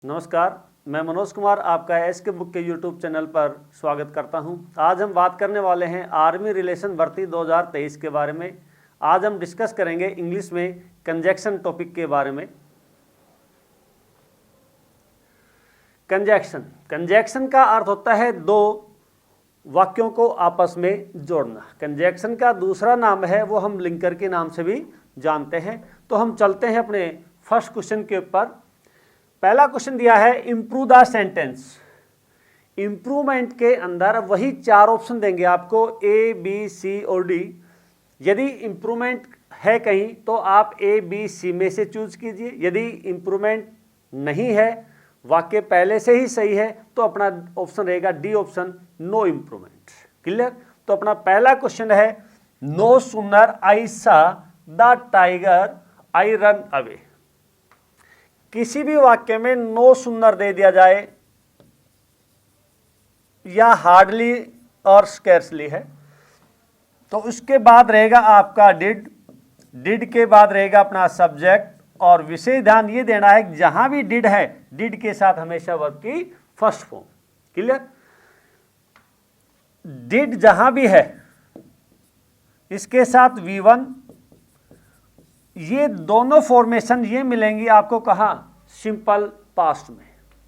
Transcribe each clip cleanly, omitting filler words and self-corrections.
नमस्कार, मैं मनोज कुमार आपका एसके बुक के यूट्यूब चैनल पर स्वागत करता हूं। आज हम बात करने वाले हैं आर्मी रिलेशन भर्ती 2023 के बारे में। आज हम डिस्कस करेंगे इंग्लिश में कंजक्शन टॉपिक के बारे में। कंजक्शन का अर्थ होता है दो वाक्यों को आपस में जोड़ना। कंजक्शन का दूसरा नाम है वो हम लिंकर के नाम से भी जानते हैं। तो हम चलते हैं अपने फर्स्ट क्वेश्चन के ऊपर। पहला क्वेश्चन दिया है इंप्रूव द सेंटेंस। इंप्रूवमेंट के अंदर वही चार ऑप्शन देंगे आपको ए बी सी और डी। यदि इंप्रूवमेंट है कहीं तो आप ए बी सी में से चूज कीजिए। यदि इंप्रूवमेंट नहीं है, वाक्य पहले से ही सही है, तो अपना ऑप्शन रहेगा D option, no improvement. Clear? तो अपना पहला क्वेश्चन है no sooner I saw the tiger I ran away. किसी भी वाक्य में नो सूनर दे दिया जाए या हार्डली और स्कैर्सली है तो उसके बाद रहेगा आपका डिड के बाद रहेगा अपना सब्जेक्ट। और विशेष ध्यान ये देना है कि जहां भी डिड है, डिड के साथ हमेशा वर्ब की फर्स्ट फॉर्म। क्लियर? डिड जहां भी है इसके साथ V1, ये दोनों फॉर्मेशन ये मिलेंगी आपको कहाँ? सिंपल पास्ट में।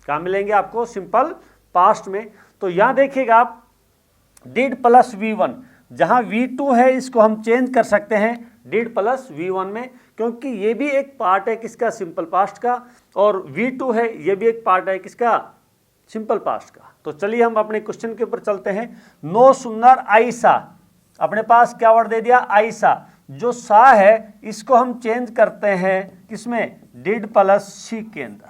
कहाँ मिलेंगे आपको? सिंपल पास्ट में। तो यहां देखिएगा आप डिड प्लस V1, जहां V2 है इसको हम चेंज कर सकते हैं डिड प्लस V1 में, क्योंकि ये भी एक पार्ट है किसका? सिंपल पास्ट का। और V2 है, ये भी एक पार्ट है किसका? सिंपल पास्ट का। तो चलिए हम अपने क्वेश्चन के ऊपर चलते हैं। नो सूनर आई सा, अपने पास क्या वर्ड दे दिया? आई सा। जो सा है इसको हम चेंज करते हैं किसमें? डिड प्लस सी के अंदर।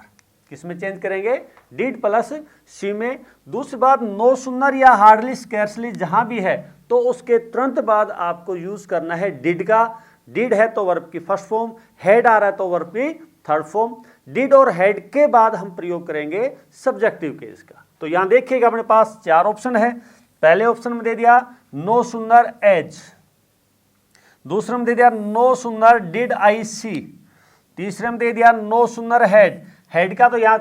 किसमें चेंज करेंगे? डिड प्लस सी में। दूसरी बात, नो सूनर या हार्डली स्कैर्सली जहां भी है तो उसके तुरंत बाद आपको यूज करना है डिड का। डिड है तो वर्ब की फर्स्ट फॉर्म, हेड आ रहा है तो वर्ब की थर्ड फॉर्म। डिड और हेड के बाद हम प्रयोग करेंगे सब्जेक्टिव केस का। तो यहां देखिएगा अपने पास चार ऑप्शन है। पहले ऑप्शन में दे दिया नो सूनर एज, दूसरे में दे दिया नो सूनर डिड आई सी, तीसरे में दे दिया नो सूनर हेड। हेड का तो यहां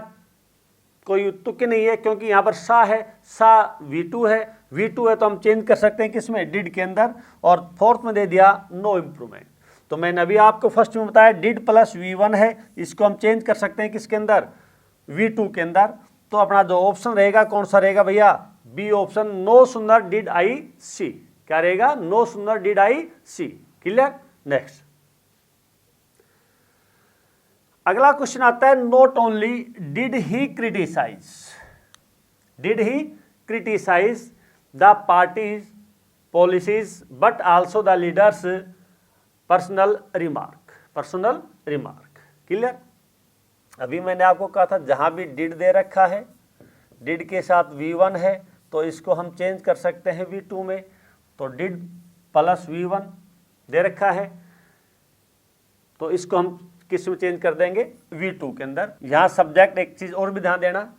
कोई तुक्के नहीं है क्योंकि यहां पर सा है, सा V2 है, V2 है तो हम चेंज कर सकते हैं किसमें? डिड के अंदर। और फोर्थ में दे दिया नो इंप्रूवमेंट। तो मैंने अभी आपको फर्स्ट में बताया डिड प्लस V1 है, इसको हम चेंज कर सकते हैं किसके अंदर? V2 के अंदर। तो अपना जो ऑप्शन रहेगा कौन सा रहेगा भैया? B option, no sooner did I see. क्या रहेगा? No sooner did I see. Clear? Next अगला क्वेश्चन आता है not only did he criticize the parties policies but also the leaders personal remark. Clear? अभी मैंने आपको कहा था जहां भी डिड दे रखा है, डिड के साथ V1 है तो इसको हम चेंज कर सकते हैं V2 में। तो डिड प्लस V1 दे रखा है तो इसको हम किस में चेंज कर देंगे? V2 के अंदर। यहां सब्जेक्ट, एक चीज और भी ध्यान देना,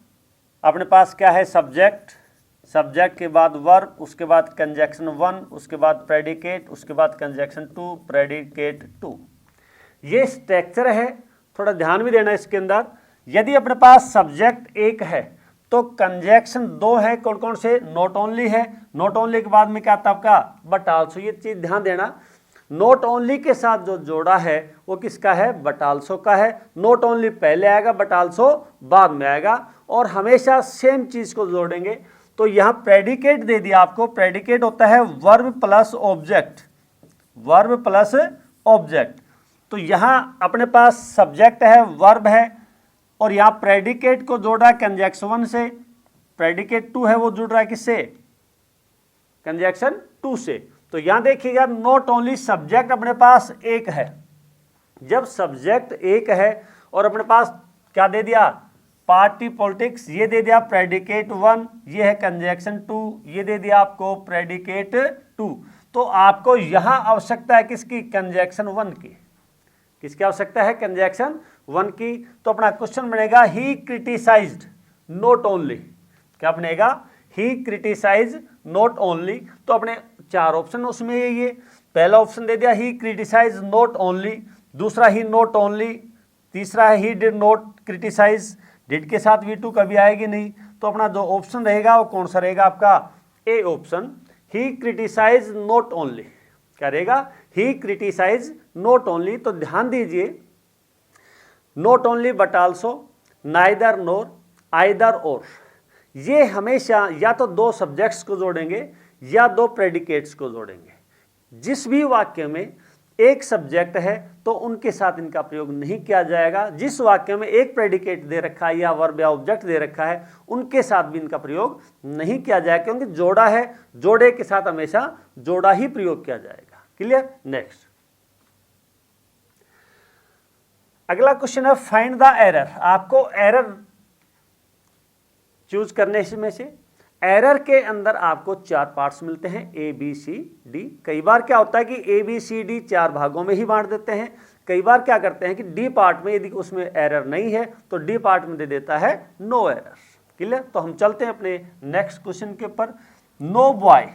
अपने पास क्या है? सब्जेक्ट के बाद वर्ब, उसके बाद कंजक्शन 1, उसके बाद प्रेडिकेट, उसके बाद कंजक्शन 2, प्रेडिकेट 2। ये स्ट्रक्चर है, थोड़ा ध्यान भी देना इसके अंदर। यदि अपने पास सब्जेक्ट एक है तो कंजक्शन 2 है। कौन कौन से? नॉट ओनली है। नॉट ओनली के बाद में क्या आता आपका? But also. ये चीज ध्यान देना, नॉट ओनली के साथ जो जोड़ा है वो किसका है? बट आल्सो का है। नॉट ओनली पहले आएगा, बट आल्सो बाद में आएगा। और हमेशा सेम चीज को जोड़ेंगे। तो यहां प्रेडिकेट दे दिया आपको। प्रेडिकेट होता है वर्ब प्लस ऑब्जेक्ट। तो यहां अपने पास सब्जेक्ट है, वर्ब है, और यहां प्रेडिकेट को जोड़ रहा है कंजक्शन 1 से। प्रेडिकेट 2 है वो जुड़ रहा है किससे? कंजक्शन 2 से। तो यहां देखिएगा नॉट ओनली सब्जेक्ट अपने पास एक है। जब सब्जेक्ट एक है और अपने पास क्या दे दिया? पार्टी पॉलिटिक्स, ये दे दिया प्रेडिकेट 1, ये है कंजक्शन 2, ये दे दिया आपको प्रेडिकेट 2। तो आपको यहां आवश्यकता है किसकी? कंजक्शन 1 की। किसकी आवश्यकता है? कंजक्शन 1 की। तो अपना क्वेश्चन बनेगा ही क्रिटिसाइज्ड नॉट ओनली। क्या बनेगा? ही क्रिटिसाइज नॉट ओनली। तो अपने चार ऑप्शन उसमें ये पहला ऑप्शन दे दिया ही क्रिटिसाइज नॉट ओनली, दूसरा ही नॉट ओनली, तीसरा है ही डिड नॉट क्रिटिसाइज, डिड के साथ V2 कभी आएगी नहीं, तो अपना जो ऑप्शन रहेगा वो कौन सा रहेगा आपका, A option. He criticise not only, क्या रहेगा, ही क्रिटिसाइज नॉट ओनली। तो ध्यान दीजिए, not only but also, neither nor, either or, ये हमेशा या तो दो सब्जेक्ट्स को जोड़ेंगे या दो प्रेडिकेट्स को जोड़ेंगे। जिस भी वाक्य में एक सब्जेक्ट है तो उनके साथ इनका प्रयोग नहीं किया जाएगा। जिस वाक्य में एक प्रेडिकेट दे रखा है या वर्ब या ऑब्जेक्ट दे रखा है उनके साथ भी इनका प्रयोग नहीं किया जाएगा, क्योंकि जोड़ा है, जोड़े के साथ हमेशा जोड़ा ही प्रयोग किया जाएगा। क्लियर। नेक्स्ट, अगला क्वेश्चन है फाइंड द एरर। आपको एरर चूज करने में से एरर के अंदर आपको 4 पार्ट्स मिलते हैं, ए बी सी डी। कई बार क्या होता है कि ए बी सी डी 4 भागों में ही बांट देते हैं। कई बार क्या करते हैं कि डी पार्ट में यदि उसमें एरर नहीं है तो डी पार्ट में दे देता है नो एरर। क्लियर। तो हम चलते हैं अपने नेक्स्ट क्वेश्चन के ऊपर। No boy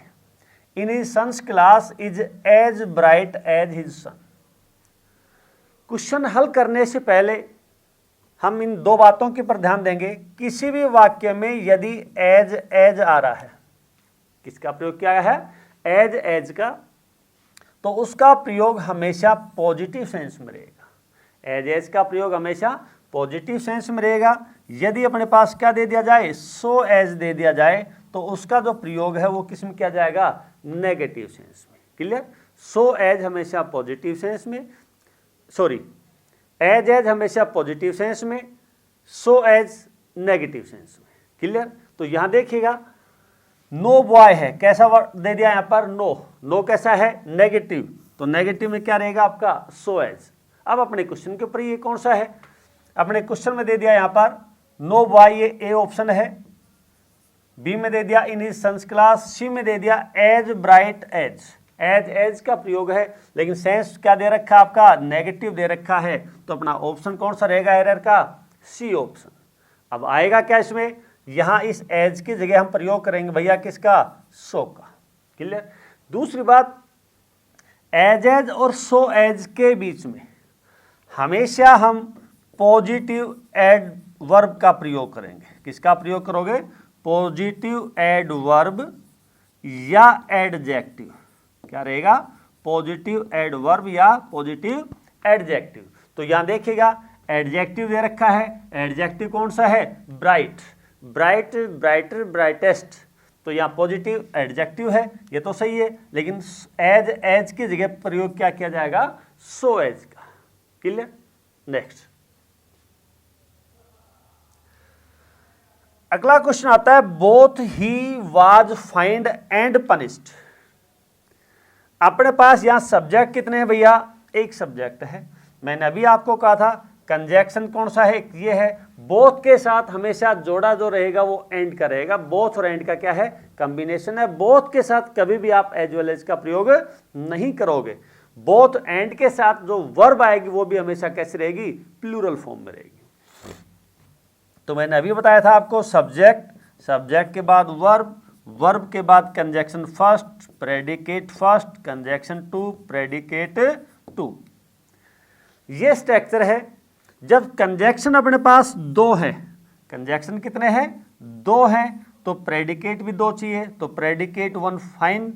in his sons class is as bright as his son. Question हल करने से पहले हम इन 2 बातों के पर ध्यान देंगे। किसी भी वाक्य में यदि एज आ रहा है, किसका प्रयोग किया है, एज का, तो उसका प्रयोग हमेशा पॉजिटिव सेंस में रहेगा। एज का प्रयोग हमेशा पॉजिटिव सेंस में रहेगा। यदि अपने पास क्या दे दिया जाए, सो एज दे दिया जाए, तो उसका जो प्रयोग है वो किस में किया जाएगा, नेगेटिव सेंस में। क्लियर। सो एज हमेशा पॉजिटिव सेंस में, सॉरी, एज हमेशा पॉजिटिव सेंस में, सो एज नेगेटिव सेंस में। क्लियर। तो यहां देखिएगा, नो बॉय है, कैसा वर्ड दे दिया यहां पर, नो कैसा है, नेगेटिव, तो नेगेटिव में क्या रहेगा आपका, सो एज। अब अपने क्वेश्चन के ऊपर ये कौन सा है, अपने क्वेश्चन में दे दिया यहां पर नो बॉय, ये ए ऑप्शन है। बी में दे दिया इन हिज सन्स क्लास, सी में दे दिया एज ब्राइट एज। एज का प्रयोग है, लेकिन सेंस क्या दे रखा है आपका, नेगेटिव दे रखा है। तो अपना ऑप्शन कौन सा रहेगा एरर का, सी ऑप्शन। अब आएगा क्या इसमें, यहां इस एज की जगह हम प्रयोग करेंगे भैया किसका, सो का। क्लियर। दूसरी बात, एज और सो एज के बीच में हमेशा हम पॉजिटिव एड वर्ब का प्रयोग करेंगे। किसका प्रयोग करोगे, पॉजिटिव एड वर्ब या एडजेक्टिव। क्या रहेगा, पॉजिटिव एडवर्ब या पॉजिटिव एडजेक्टिव। तो यहां देखिएगा एडजेक्टिव दे रखा है, एडजेक्टिव कौन सा है, ब्राइट, ब्राइट, ब्राइटर, ब्राइटेस्ट। तो यहां पॉजिटिव एडजेक्टिव है, ये तो सही है, लेकिन एज की जगह प्रयोग क्या किया जाएगा, सो एज का। क्लियर। नेक्स्ट, अगला क्वेश्चन आता है both he was find and punished. अपने पास यहां सब्जेक्ट कितने हैं भैया, एक सब्जेक्ट है। मैंने अभी आपको कहा था कंजैक्शन कौन सा है, ये है। बोथ के साथ हमेशा जोड़ा जो रहेगा वो एंड का रहेगा। बोथ और एंड का क्या है, कॉम्बिनेशन है। बोथ के साथ कभी भी आप एज वेल एज का प्रयोग नहीं करोगे। बोथ एंड के साथ जो वर्ब आएगी वो भी हमेशा कैसी रहेगी, प्लूरल फॉर्म में रहेगी। तो मैंने अभी बताया था आपको सब्जेक्ट, सब्जेक्ट के बाद वर्ब, वर्ब के बाद conjunction first, predicate first, conjunction two, predicate two. ये स्ट्रक्चर है। जब कंजैक्शन अपने पास 2 है, कंजैक्शन कितने हैं, 2 हैं, तो प्रेडिकेट भी 2 चाहिए। तो प्रेडिकेट 1 फाइन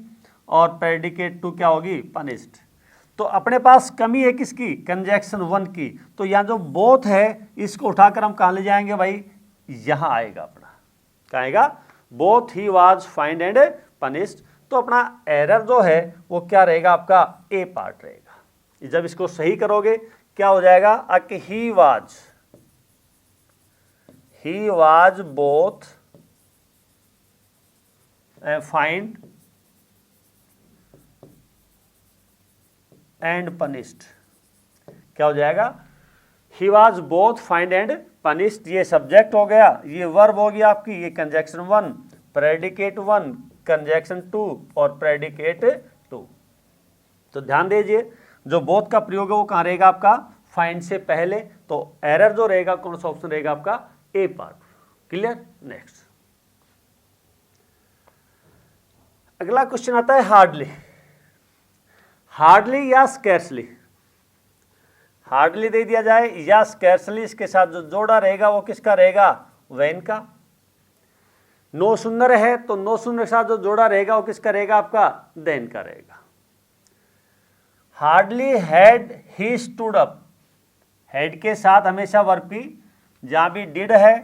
और प्रेडिकेट 2 क्या होगी, पनिश्ड। तो अपने पास कमी है किसकी, कंजैक्शन 1 की। तो यहाँ जो बोथ है इसको उठाकर हम कहाँ ले जाएंगे भाई, यहाँ आएगा अपना, कहाँ आएगा, both he was find and punished. तो अपना एरर जो है वो क्या रहेगा आपका, ए पार्ट रहेगा। जब इसको सही करोगे क्या हो जाएगा, कि he was both find and punished. क्या हो जाएगा, he was both find and punished. ये सब्जेक्ट हो गया, ये वर्ब हो गया आपकी, ये कंजैक्शन 1, प्रेडिकेट 1, कंजैक्शन 2 और प्रेडिकेट 2। तो ध्यान दीजिए जो बोथ का प्रयोग है वो कहाँ रहेगा आपका, फाइंड से पहले। तो एरर जो रहेगा कौन सा ऑप्शन रहेगा आपका, ए पार्ट। क्लियर। नेक्स्ट, अगला क्वेश्चन आता है हार्डली। हार्डली या स्कैर्सली। हार्डली दे दिया जाए या स्कैर्सली, इसके साथ जो जोड़ा रहेगा वो किसका रहेगा, वैन का। नो सुनर है तो नो सुनर के साथ जो जोड़ा रहेगा वो किसका रहेगा, आपका देन का रहेगा। Hardly had he stood up, head के साथ हमेशा वर्ब पी, जहां भी डिड है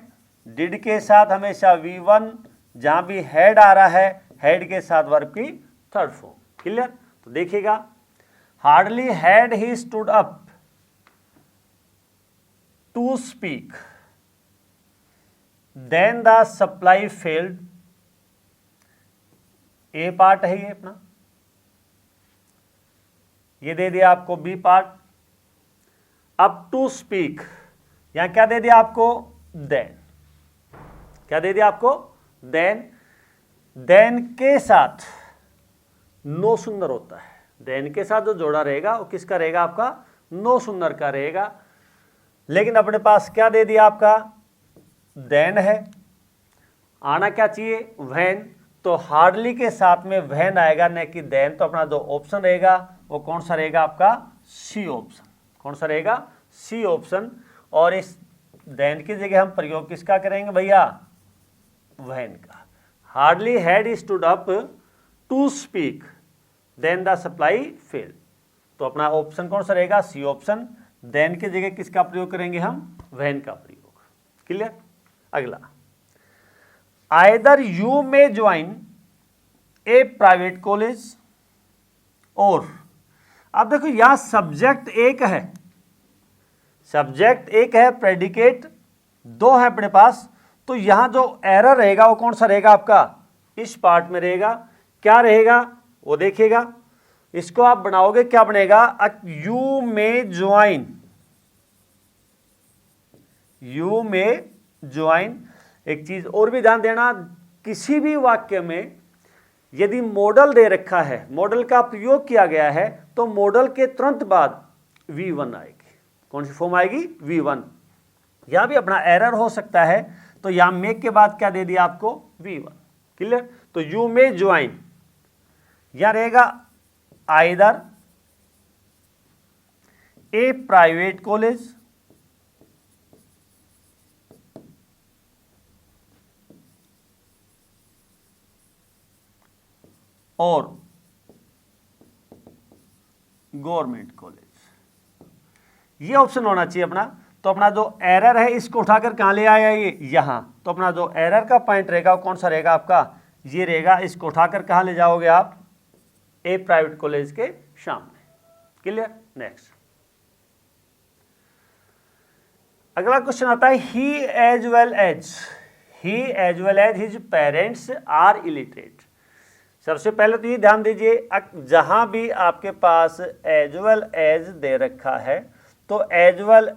डिड के साथ हमेशा V1, जहां भी हैड आ रहा है हेड के साथ वर्ब की थर्ड फॉर्म। क्लियर? तो देखिएगा, hardly had he stood up to speak, then the supply failed, A part है ये अपना, ये दे दिया आपको बी पार्ट। अब टू स्पीक, यहां क्या दे दिया आपको, देन, क्या दे दिया आपको, देन। देन के साथ नो सुंदर होता है, देन के साथ जो जोड़ा रहेगा वो किसका रहेगा, आपका नो सुंदर का रहेगा। लेकिन अपने पास क्या दे दिया आपका, देन है, आना क्या चाहिए, वैन, तो हार्डली के साथ में वैन आएगा न कि देन। तो अपना जो ऑप्शन रहेगा वो कौन सा रहेगा, आपका सी ऑप्शन। कौन सा रहेगा, सी ऑप्शन। और इस देन की जगह हम प्रयोग किसका करेंगे भैया, वैन का। Hardly had stood up to speak, then the supply fail, तो अपना ऑप्शन कौन सा रहेगा, सी ऑप्शन। देन की जगह किसका प्रयोग करेंगे हम, वैन का प्रयोग। क्लियर? अगला, आइदर यू में ज्वाइन ए प्राइवेट कॉलेज और, अब देखो यहां सब्जेक्ट एक है, सब्जेक्ट एक है, प्रेडिकेट दो है अपने पास, तो यहां जो एरर रहेगा वो कौन सा रहेगा, आपका इस पार्ट में रहेगा। क्या रहेगा वो देखिएगा, इसको आप बनाओगे क्या बनेगा, यू में ज्वाइन, यू में ज्वाइन। एक चीज और भी ध्यान देना, किसी भी वाक्य में यदि मॉडल दे रखा है, मॉडल का प्रयोग किया गया है, तो मॉडल के तुरंत बाद V1 आएगी। कौन सी फॉर्म आएगी, V1। यहां भी अपना एरर हो सकता है, तो यहां मेक के बाद क्या दे दिया आपको, V1। क्लियर? तो यू में ज्वाइन, यहां रहेगा आइदर ए प्राइवेट कॉलेज और गवर्नमेंट कॉलेज, ये ऑप्शन होना चाहिए अपना। तो अपना जो एरर है इसको उठाकर कहां ले आया, ये यहां। तो अपना जो एरर का पॉइंट रहेगा वो कौन सा रहेगा, आपका ये रहेगा। इसको उठाकर कहां ले जाओगे आप, ए प्राइवेट कॉलेज के सामने। क्लियर? नेक्स्ट, अगला क्वेश्चन आता है, he as well as his parents are illiterate. सबसे पहले तो ये ध्यान दीजिए, जहां भी आपके पास एज वेल एज दे रखा है, तो एज वेल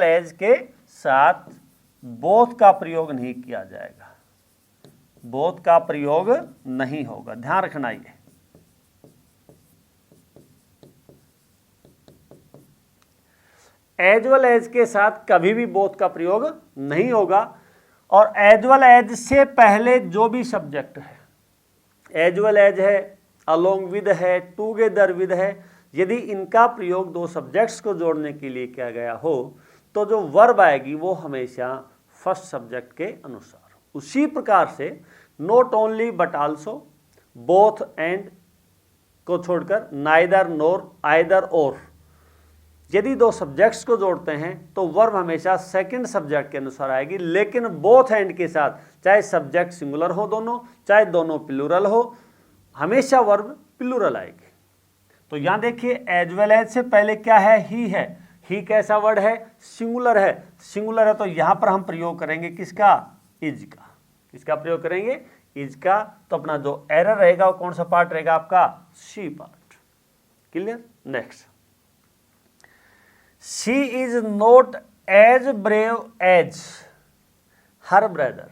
एज के साथ बोथ का प्रयोग नहीं किया जाएगा, बोथ का प्रयोग नहीं होगा, ध्यान रखना। ये एज वेल एज के साथ कभी भी बोथ का प्रयोग नहीं होगा। और एज वेल एज से पहले जो भी सब्जेक्ट है, एज वेल एज है, अलोंग विद है, टुगेदर विद है, यदि इनका प्रयोग दो सब्जेक्ट्स को जोड़ने के लिए किया गया हो, तो जो वर्ब आएगी वो हमेशा फर्स्ट सब्जेक्ट के अनुसार। उसी प्रकार से not only but also, both and को छोड़कर नाइदर नोर, आइदर और, यदि दो सब्जेक्ट्स को जोड़ते हैं तो वर्ब हमेशा सेकंड सब्जेक्ट के अनुसार आएगी। लेकिन बोथ एंड के साथ, चाहे सब्जेक्ट सिंगुलर हो दोनों, चाहे दोनों प्लूरल हो, हमेशा वर्ब प्लूरल आएगी। तो यहां देखिए, एज वेल एज से पहले क्या है, ही है। ही कैसा वर्ड है, सिंगुलर है। सिंगुलर है तो यहां पर हम प्रयोग करेंगे किसका, इज का। किसका प्रयोग करेंगे, इज का। तो अपना जो एरर रहेगा वो कौन सा पार्ट रहेगा, आपका C part. Clear? Next, she is not as brave as her brother.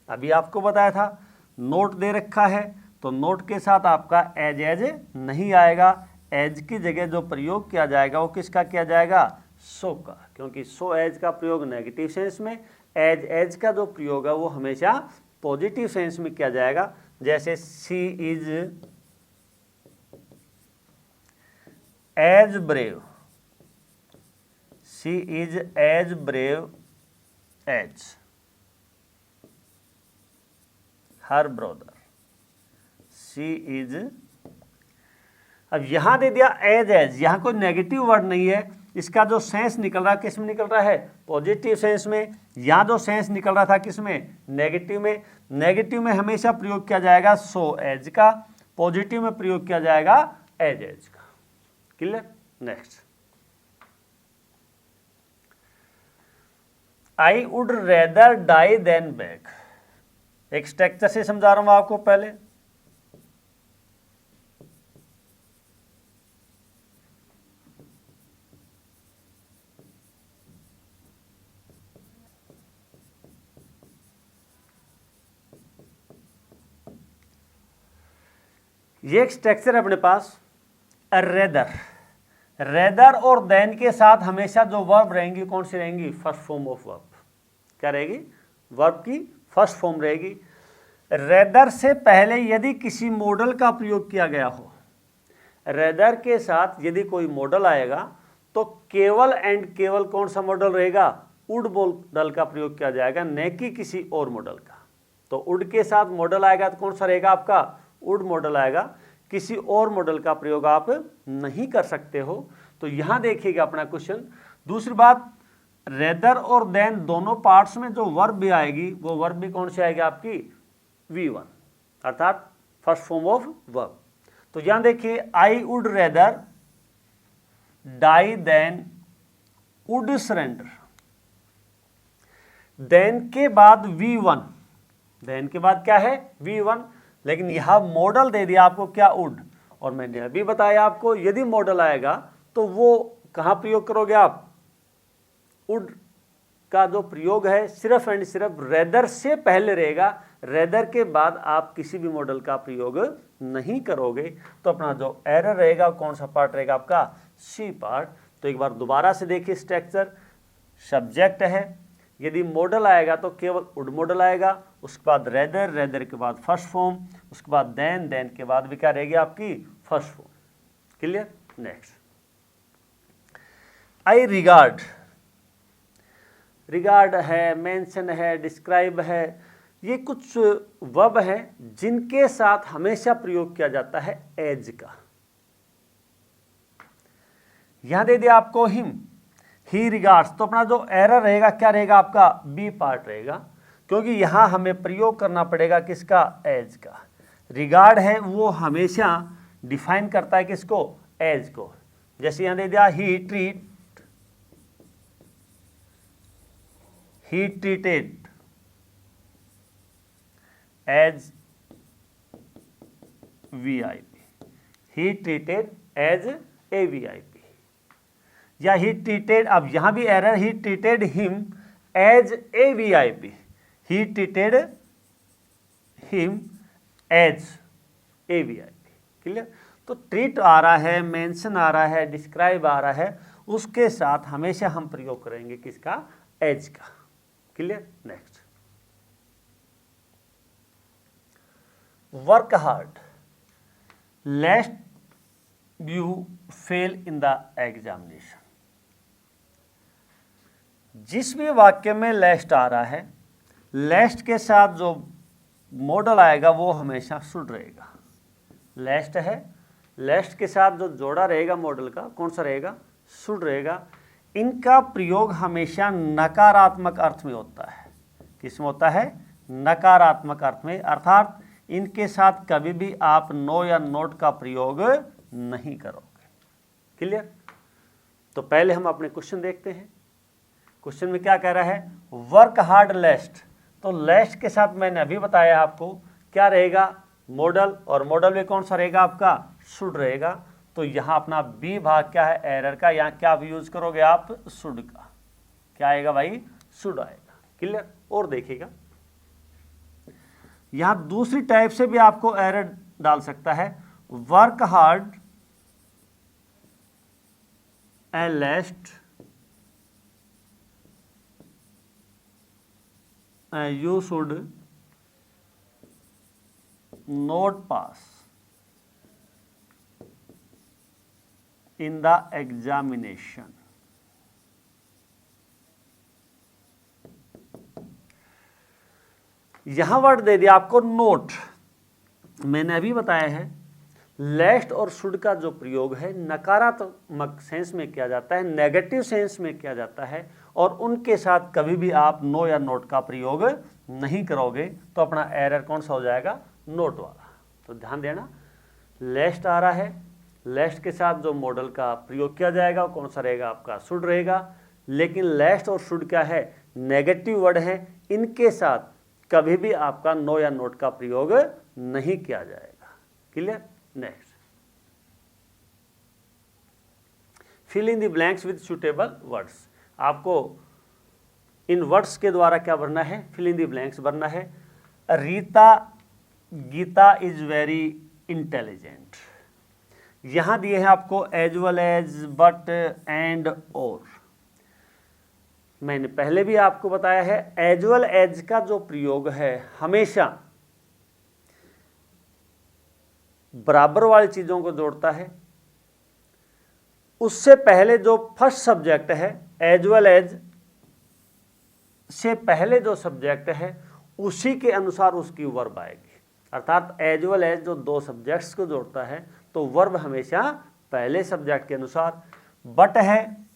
अभी आपको बताया था, नोट दे रखा है तो नोट के साथ आपका एज नहीं आएगा। एज की जगह जो प्रयोग किया जाएगा वो किसका किया जाएगा, सो का, क्योंकि सो एज का प्रयोग नेगेटिव सेंस में, एज का जो प्रयोग है वो हमेशा पॉजिटिव सेंस में किया जाएगा। जैसे she is as brave, she is as brave as her brother, she is. अब यहां दे दिया एज, यहां कोई नेगेटिव वर्ड नहीं है, इसका जो सेंस निकल रहा है किस में निकल रहा है, पॉजिटिव सेंस में। यहां जो सेंस निकल रहा था किस में, नेगेटिव में। नेगेटिव में हमेशा प्रयोग किया जाएगा सो एज का, पॉजिटिव में प्रयोग किया जाएगा एज का। Clear. Next, I would rather die than beg. एक स्ट्रक्चर से समझा रहा हूं आपको पहले। ये एक स्ट्रक्चर है अपने पास, रेदर। रेदर और देन के साथ हमेशा जो वर्ब रहेंगी कौन सी रहेंगी, फर्स्ट फॉर्म ऑफ वर्ब। क्या रहेगी, वर्ब की फर्स्ट फॉर्म रहेगी। रेदर से पहले यदि किसी मॉडल का प्रयोग किया गया हो, रेदर के साथ यदि कोई मॉडल आएगा तो केवल एंड केवल कौन सा मॉडल रहेगा, वुड मॉडल का प्रयोग किया जाएगा, न कि किसी और मॉडल का। तो वुड के साथ मॉडल आएगा तो कौन सा रहेगा आपका, वुड मॉडल आएगा, किसी और मॉडल का प्रयोग आप नहीं कर सकते हो। तो यहां देखिएगा अपना क्वेश्चन। दूसरी बात, रेदर और देन दोनों पार्ट्स में जो वर्ब भी आएगी वो वर्ब भी कौन सी आएगी आपकी, V1, अर्थात फर्स्ट फॉर्म ऑफ वर्ब। तो यहां देखिए, I would rather die than would surrender. Than के बाद V1, देन के बाद क्या है, V1, लेकिन यहां मॉडल दे दिया आपको क्या, वुड। और मैंने अभी बताया आपको यदि मॉडल आएगा तो वो कहां प्रयोग करोगे आप, वुड का जो प्रयोग है सिर्फ एंड सिर्फ रेदर से पहले रहेगा, रेदर के बाद आप किसी भी मॉडल का प्रयोग नहीं करोगे। तो अपना जो एरर रहेगा कौन सा पार्ट रहेगा आपका, सी पार्ट। तो एक बार दोबारा से देखिए स्ट्रक्चर, सब्जेक्ट है, यदि मॉडल आएगा तो केवल वुड मॉडल आएगा, उसके बाद रेदर, रेदर के बाद फर्स्ट फॉर्म, उसके बाद देन, देन के बाद भी क्या रहेगी आपकी, फर्स्ट फॉर्म। क्लियर। नेक्स्ट, आई रिगार्ड। रिगार्ड है, मेंशन है, डिस्क्राइब है, ये कुछ वर्ब है जिनके साथ हमेशा प्रयोग किया जाता है एज का। यहां दे दिया आपको हिम, ही रिगार्ड्स। तो अपना जो एरर रहेगा क्या रहेगा आपका, बी पार्ट रहेगा, क्योंकि यहां हमें प्रयोग करना पड़ेगा किसका, एज का। रिगार्ड है वो हमेशा डिफाइन करता है किसको, एज को। जैसे यहां दे दिया he treated as VIP, he treated as a VIP, या ही ट्रीटेड, अब यहां भी error, he treated him as a VIP, he treated him as a VIP। Clear. तो ट्रीट आ रहा है, मेंशन आ रहा है, डिस्क्राइब आ रहा है, उसके साथ हमेशा हम प्रयोग करेंगे किसका, एज का। Clear. Next, work hard लेस्ट you fail in the examination. जिस भी वाक्य में लेस्ट आ रहा है, लेस्ट के साथ जो मॉडल आएगा वो हमेशा शुड रहेगा। लेस्ट है, लेस्ट के साथ जो जोड़ा रहेगा मॉडल का कौन सा रहेगा, शुड रहेगा। इनका प्रयोग हमेशा नकारात्मक अर्थ में होता है। किस में होता है, नकारात्मक अर्थ में, अर्थात इनके साथ कभी भी आप नो या नोट का प्रयोग नहीं करोगे। क्लियर। तो पहले हम अपने क्वेश्चन देखते हैं। क्वेश्चन में क्या कह रहा है, वर्क हार्ड लेस्ट। तो लेस्ट के साथ मैंने अभी बताया आपको क्या रहेगा, मॉडल, और मॉडल में कौन सा रहेगा आपका, शुड रहेगा। तो यहां अपना बी भाग क्या है, एरर का, यहां क्या यूज करोगे आप, शुड का। क्या आएगा भाई, शुड आएगा। क्लियर। और देखिएगा यहां दूसरी टाइप से भी आपको एरर डाल सकता है, work hard and lest you should not pass in the examination. यहां वर्ड दे दिया आपको नोट। मैंने अभी बताया है लेस्ट और शुड का जो प्रयोग है नकारात्मक सेंस में किया जाता है, नेगेटिव सेंस में किया जाता है, और उनके साथ कभी भी आप नो या नोट का प्रयोग नहीं करोगे तो अपना एरर कौन सा हो जाएगा, नोट वाला। तो ध्यान देना, लेस्ट आ रहा है, लेस्ट के साथ जो मॉडल का प्रयोग किया जाएगा वो कौन सा रहेगा, आपका शुड रहेगा। लेकिन लेस्ट और शुड क्या है, नेगेटिव वर्ड है, इनके साथ कभी भी आपका नो या नोट का प्रयोग नहीं किया जाएगा। Clear. Next, fill in the blanks with suitable words. आपको इन वर्ड्स के द्वारा क्या भरना है, फिल इन द ब्लैंक्स भरना है। Rita Gita is very intelligent. यहां दिए हैं आपको as well as, but, and, और। मैंने पहले भी आपको बताया है एज वेल एज का जो प्रयोग है हमेशा बराबर वाली चीजों को जोड़ता है। उससे पहले जो फर्स्ट सब्जेक्ट है, एज वेल एज से पहले जो सब्जेक्ट है उसी के अनुसार उसकी वर्ब आएगी। अर्थात एज वेल एज जो दो सब्जेक्ट्स को जोड़ता है तो वर्ब हमेशा पहले सब्जेक्ट के अनुसार। बट है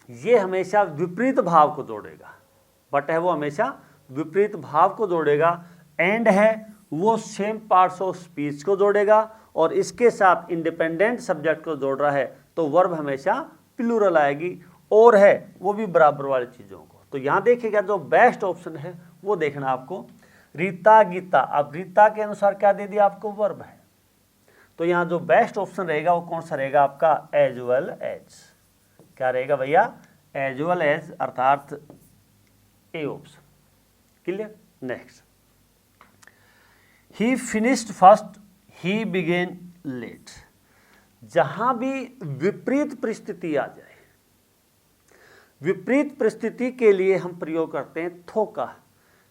ये हमेशा विपरीत भाव को जोड़ेगा, बट है वो हमेशा विपरीत भाव को जोड़ेगा। एंड है वो सेम पार्ट्स ऑफ स्पीच को जोड़ेगा, और इसके साथ इंडिपेंडेंट सब्जेक्ट को जोड़ रहा है तो वर्ब हमेशा प्लूरल आएगी। और है वो भी बराबर वाली चीज़ों को। तो यहाँ देखिएगा जो बेस्ट ऑप्शन है वो देखना आपको, रीता गीता। अब रीता के अनुसार क्या दे दिया आपको, वर्ब है। तो यहाँ जो बेस्ट ऑप्शन रहेगा वो कौन सा रहेगा, आपका एज वेल एज। क्या रहेगा भैया, एज वेल एज, अर्थात A option. Clear. Next, he finished first, he began late. जहां भी विपरीत परिस्थिति आ जाए, विपरीत परिस्थिति के लिए हम प्रयोग करते हैं थो का।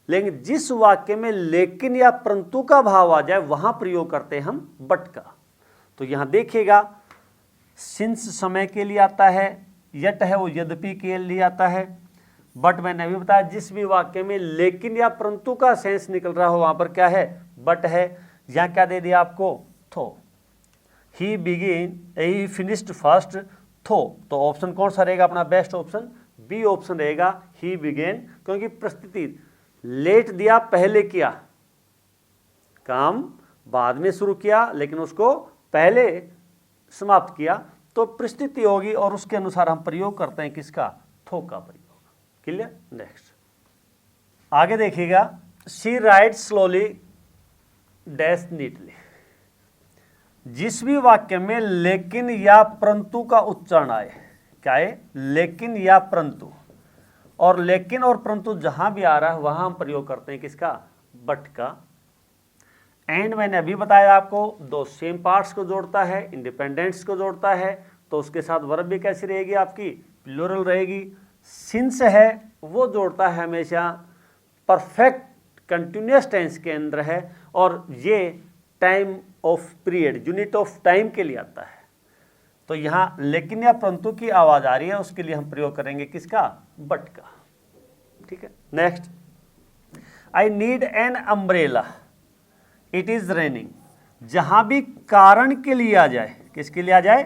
लेकिन जिस वाक्य में लेकिन या परंतु का भाव आ जाए वहां प्रयोग करते हैं हम बट का। तो यहां देखिएगा सिंस समय के लिए आता है, यट है वो यद्यपि के लिए आता है, बट मैंने अभी बताया जिस भी वाक्य में लेकिन या परंतु का सेंस निकल रहा हो वहां पर क्या है, बट है। यहां क्या दे दिया आपको, थो। ही फिनिश्ड फर्स्ट, थो। तो ऑप्शन कौन सा रहेगा अपना बेस्ट ऑप्शन, बी ऑप्शन रहेगा, ही बिगेन। क्योंकि परिस्थिति लेट दिया, पहले किया काम, बाद में शुरू किया लेकिन उसको पहले समाप्त किया, तो परिस्थिति होगी और उसके अनुसार हम प्रयोग करते हैं किसका, थो का प्रयोग। क्लियर। नेक्स्ट, आगे देखिएगा, she write slowly dash neatly. जिस भी वाक्य में लेकिन या परंतु का उच्चारण आए, क्या है, लेकिन या परंतु, और लेकिन और परंतु जहां भी आ रहा है वहां हम प्रयोग करते हैं किसका, बट का। एंड मैंने अभी बताया आपको दो सेम पार्ट्स को जोड़ता है, इंडिपेंडेंट्स को जोड़ता है, तो उसके साथ वर्ब भी कैसी रहेगी आपकी, प्लूरल रहेगी। सिंस है वो जोड़ता है हमेशा परफेक्ट कंटिन्यूअस टेंस के अंदर है, और ये time of period, unit of time के लिए आता है। तो यहाँ लेकिन या परंतु की आवाज आ रही है, उसके लिए हम प्रयोग करेंगे किसका, बट का। ठीक है। Next, I need an umbrella, it is raining. जहां भी कारण के लिए आ जाए, किसके लिए आ जाए,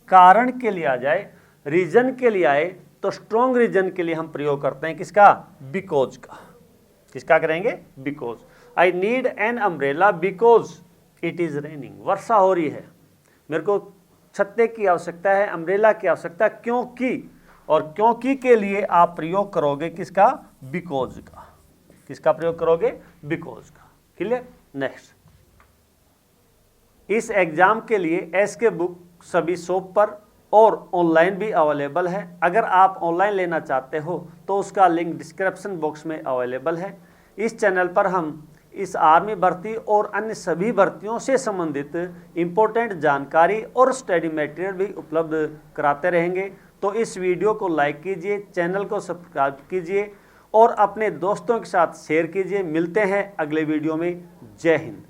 कारण के लिए आ जाए, रीजन के लिए आए, तो स्ट्रॉन्ग रीजन के लिए हम प्रयोग करते हैं किसका, बिकॉज का। किसका करेंगे, because. I need an umbrella because it is raining. वर्षा हो रही है, मेरे को छत्ते की आवश्यकता है, अम्ब्रेला की आवश्यकता, क्योंकि। और क्योंकि के लिए आप प्रयोग करोगे किसका, बिकॉज का। किसका प्रयोग करोगे, बिकॉज का। क्लियर। नेक्स्ट, इस एग्जाम के लिए एसके बुक सभी शॉप पर और ऑनलाइन भी अवेलेबल है। अगर आप ऑनलाइन लेना चाहते हो तो उसका लिंक डिस्क्रिप्शन बॉक्स में अवेलेबल है। इस चैनल पर हम इस आर्मी भर्ती और अन्य सभी भर्तियों से संबंधित इम्पोर्टेंट जानकारी और स्टडी मटेरियल भी उपलब्ध कराते रहेंगे। तो इस वीडियो को लाइक कीजिए, चैनल को सब्सक्राइब कीजिए और अपने दोस्तों के साथ शेयर कीजिए। मिलते हैं अगले वीडियो में। जय हिंद।